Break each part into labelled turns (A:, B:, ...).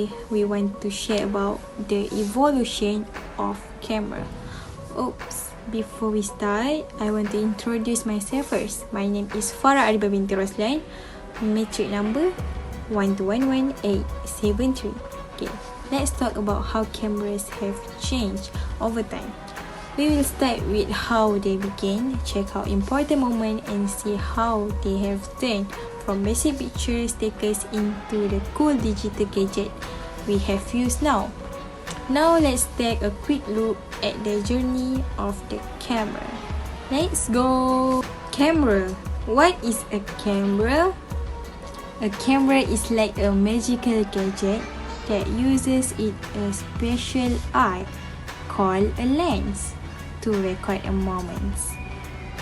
A: today we want to share about the evolution of camera. Oops, before we start, I want to introduce myself first. My name is Farah Aribah binti Roslan, matric number 1211873. Okay, let's talk about how cameras have changed over time. We will start with how they began, check out important moments, and see how they have turned from basic picture takers into the cool digital gadget we have used now. Now let's take a quick look at the journey of the camera. Let's go! Camera. What is a camera? A camera is like a magical gadget that uses a special eye called a lens to record a moment.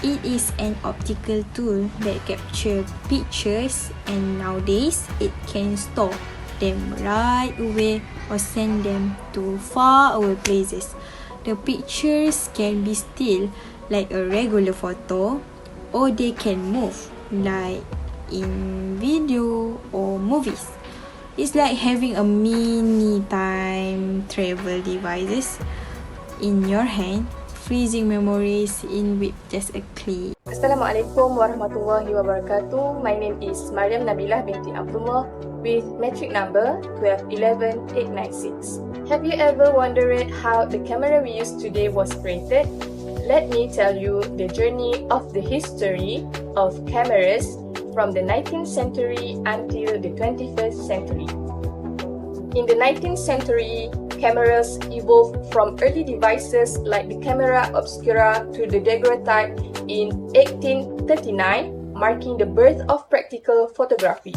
A: It is an optical tool that captures pictures, and nowadays it can store them right away or send them to far away places. The pictures can be still like a regular photo, or they can move like in video or movies. It's like having a mini time travel devices in your hand, freezing memories in with just a click.
B: Assalamualaikum warahmatullahi wabarakatuh. My name is Mariam Nabilah binti Abdullah with matric number 1211896. Have you ever wondered how the camera we use today was created? Let me tell you the journey of the history of cameras from the 19th century until the 21st century. In the 19th century, cameras evolved from early devices like the camera obscura to the daguerreotype in 1839, marking the birth of practical photography.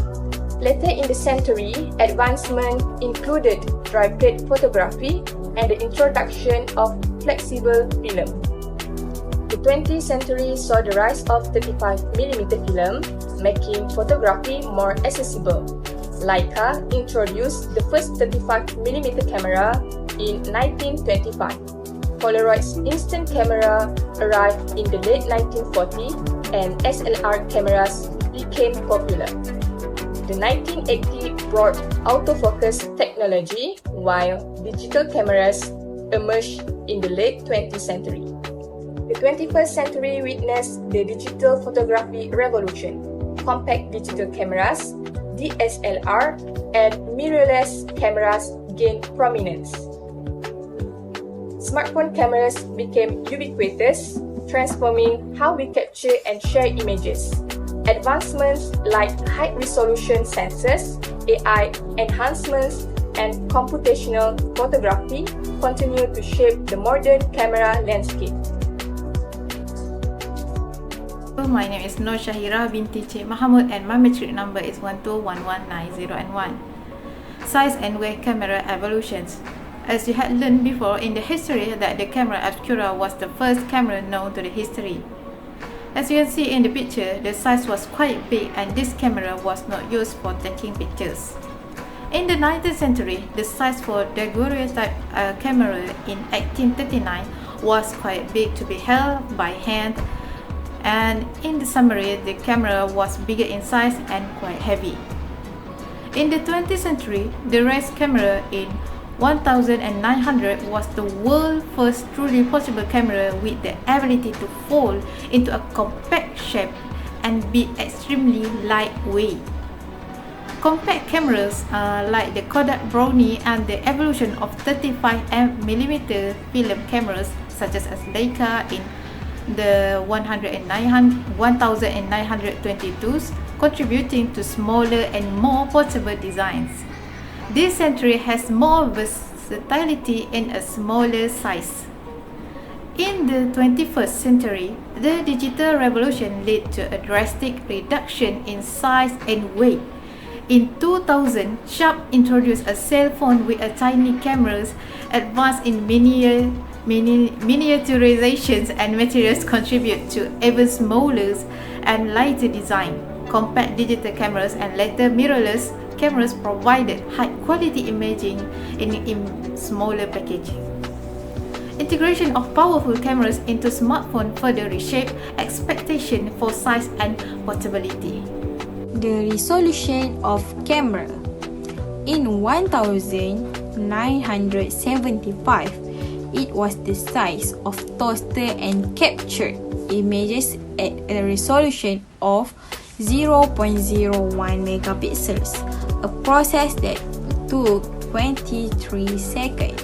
B: Later in the century, advancement included dry plate photography and the introduction of flexible film. The 20th century saw the rise of 35mm film, making photography more accessible. Leica introduced the first 35mm camera in 1925. Polaroid's instant camera arrived in the late 1940s and SLR cameras became popular. The 1980s brought autofocus technology, while digital cameras emerged in the late 20th century. The 21st century witnessed the digital photography revolution. Compact digital cameras, DSLR, and mirrorless cameras gained prominence. Smartphone cameras became ubiquitous, transforming how we capture and share images. Advancements like high-resolution sensors, AI enhancements, and computational photography continue to shape the modern camera landscape.
C: My name is Nur Shahira binti Cik Mahamud and my matric number is 1211901. Size and weight camera evolutions. As you had learned before in the history that the camera obscura was the first camera known to the history. As you can see in the picture, the size was quite big and this camera was not used for taking pictures. In the 19th century, the size for daguerreotype camera in 1839 was quite big to be held by hand. And in the summary, the camera was bigger in size and quite heavy. In the 20th century, the raised camera in 1900 was the world's first truly portable camera with the ability to fold into a compact shape and be extremely lightweight. Compact cameras like the Kodak Brownie and the evolution of 35mm film cameras such as Leica in the 1922s, contributing to smaller and more portable designs. This century has more versatility in a smaller size. In the 21st century, the digital revolution led to a drastic reduction in size and weight. In 2000, Sharp introduced a cell phone with a tiny cameras, advanced in miniaturizations and materials contribute to even smaller and lighter design. Compact digital cameras and later mirrorless cameras provided high-quality imaging in smaller packaging. Integration of powerful cameras into smartphones further reshaped expectation for size and portability.
A: The resolution of camera. In 1975, it was the size of toaster and captured images at a resolution of 0.01 megapixels, a process that took 23 seconds.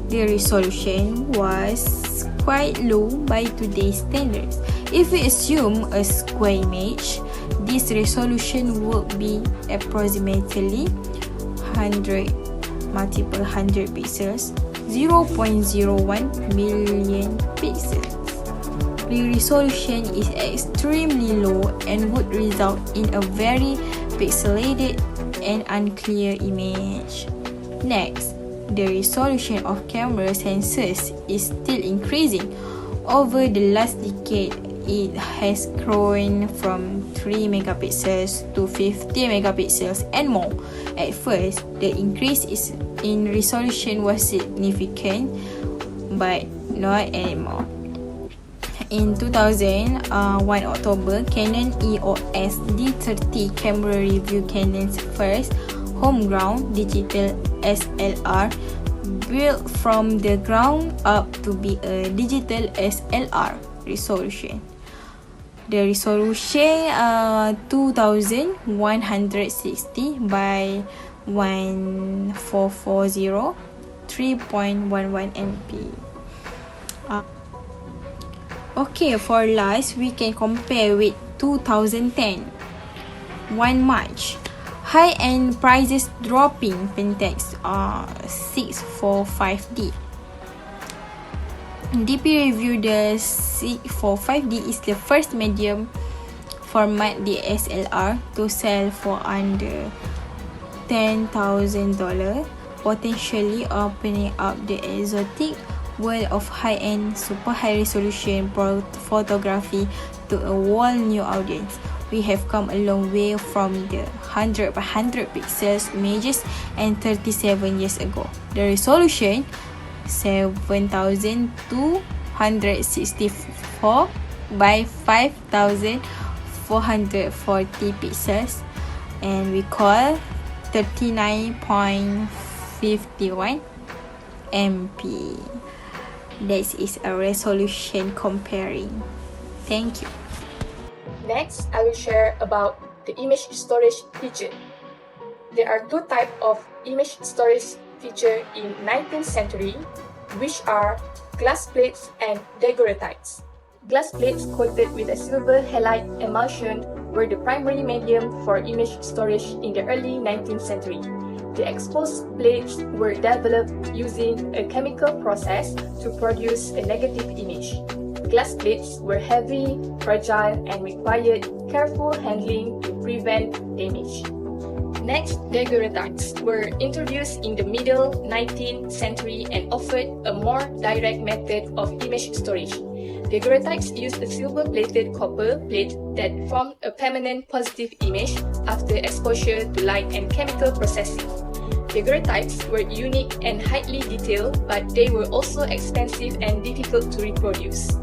A: The resolution was quite low by today's standards. If we assume a square image, this resolution would be approximately 100 multiple 100 pixels, 0.01 million pixels. The resolution is extremely low and would result in a very pixelated and unclear image. Next, the resolution of camera sensors is still increasing. Over the last decade, it has grown from 3 megapixels to 50 megapixels and more. At first, the increase in resolution was significant, but not anymore. In 2001 October, Canon EOS D30 camera reviewed Canon's first homegrown digital SLR, built from the ground up to be a digital SLR resolution. The resolution 2160 by 1440, 3.11 MP. Okay, for last, we can compare with 2010. 1 March. High-end prices dropping Pentax 645D. DP reviewed the 645D is the first medium format DSLR to sell for under $10,000, potentially opening up the exotic world of high-end, super high-resolution photography to a whole new audience. We have come a long way from the 100 by 100 pixels images and 37 years ago. The resolution 7264 by 5440 pixels, and we call 39.51 MP. That is a resolution comparing. Thank you.
B: Next, I will share about the image storage feature. There are two types of image storage feature in 19th century, which are glass plates and daguerreotypes. Glass plates coated with a silver halide emulsion were the primary medium for image storage in the early 19th century. The exposed plates were developed using a chemical process to produce a negative image. Glass plates were heavy, fragile, and required careful handling to prevent damage. Next, daguerreotypes were introduced in the middle 19th century and offered a more direct method of image storage. Daguerreotypes used a silver-plated copper plate that formed a permanent positive image after exposure to light and chemical processing. Daguerreotypes were unique and highly detailed, but they were also expensive and difficult to reproduce.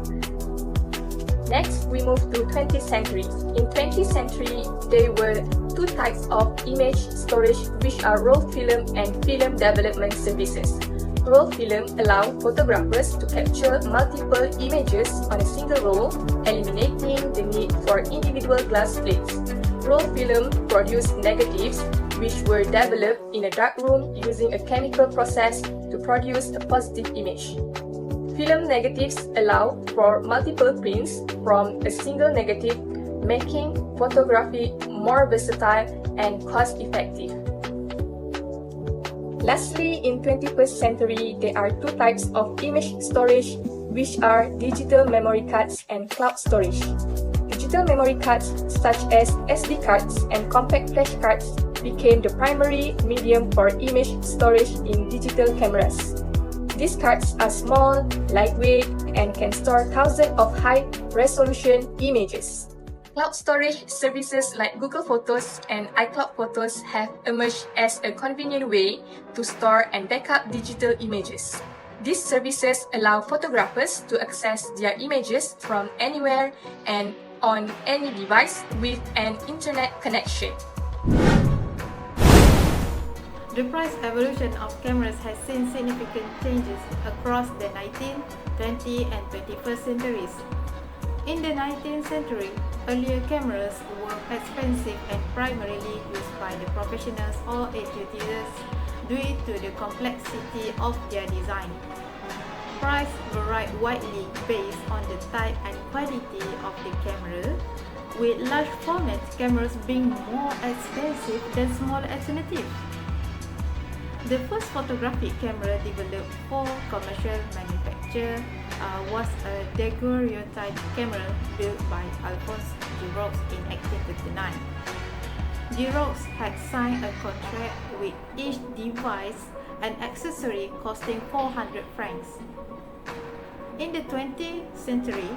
B: Next, we move to 20th century. In 20th century, there were two types of image storage, which are roll film and film development services. Roll film allow photographers to capture multiple images on a single roll, eliminating the need for individual glass plates. Roll film produced negatives, which were developed in a dark room using a chemical process to produce a positive image. Film negatives allow for multiple prints from a single negative, making photography more versatile and cost-effective. Lastly, in 21st century, there are two types of image storage, which are digital memory cards and cloud storage. Digital memory cards such as SD cards and compact flash cards became the primary medium for image storage in digital cameras. These cards are small, lightweight, and can store thousands of high-resolution images. Cloud storage services like Google Photos and iCloud Photos have emerged as a convenient way to store and backup digital images. These services allow photographers to access their images from anywhere and on any device with an internet connection.
C: The price evolution of cameras has seen significant changes across the 19th, 20th and 21st centuries. In the 19th century, earlier cameras were expensive and primarily used by the professionals or educators due to the complexity of their design. Price varied widely based on the type and quality of the camera, with large format cameras being more expensive than smaller alternatives. The first photographic camera developed for commercial manufacture was a daguerreotype camera built by Alphonse Giraud in 1839. Giraud had signed a contract with each device and accessory costing 400 francs. In the 20th century,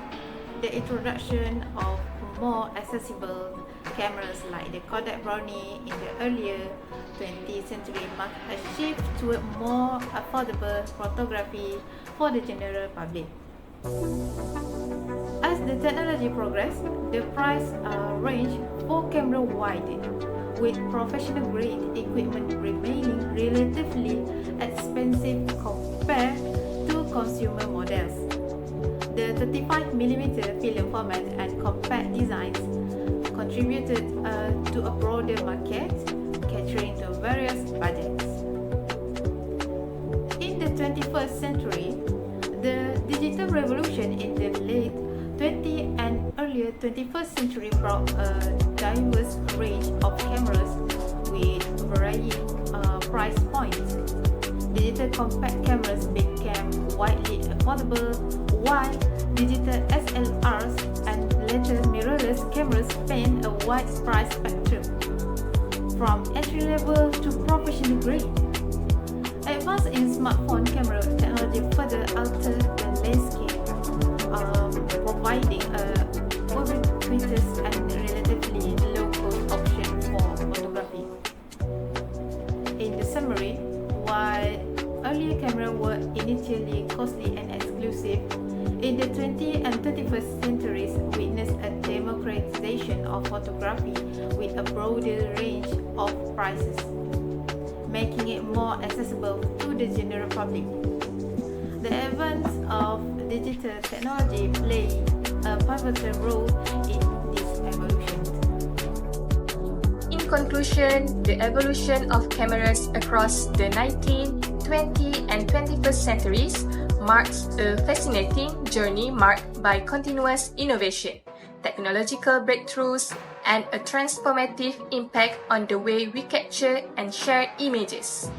C: the introduction of more accessible cameras like the Kodak Brownie in the earlier 20th century marked a shift toward more affordable photography for the general public. As the technology progressed, the price range for camera widened, with professional-grade equipment remaining relatively expensive compared to consumer models. The 35mm film format and compact designs contributed to a broader market, catering to various budgets. In the 21st century, the digital revolution in the late 20th and earlier 21st century brought a diverse range of cameras with varying price points. Digital compact cameras became widely affordable, while digital SLRs and later mirrorless cameras spanned a wide price spectrum, from entry-level to professional grade. Advances in smartphone camera technology further altered the landscape, providing a ubiquitous and relatively low-cost option for photography. In the summary, while earlier cameras were initially costly and exclusive, in the 20th and 21st centuries witnessed a democratization of photography with a broader range of prices, making it more accessible to the general public. The advance of digital technology played a pivotal role in this evolution.
B: In conclusion, the evolution of cameras across the 19th, 20th and 21st centuries marks a fascinating journey marked by continuous innovation, technological breakthroughs, and a transformative impact on the way we capture and share images.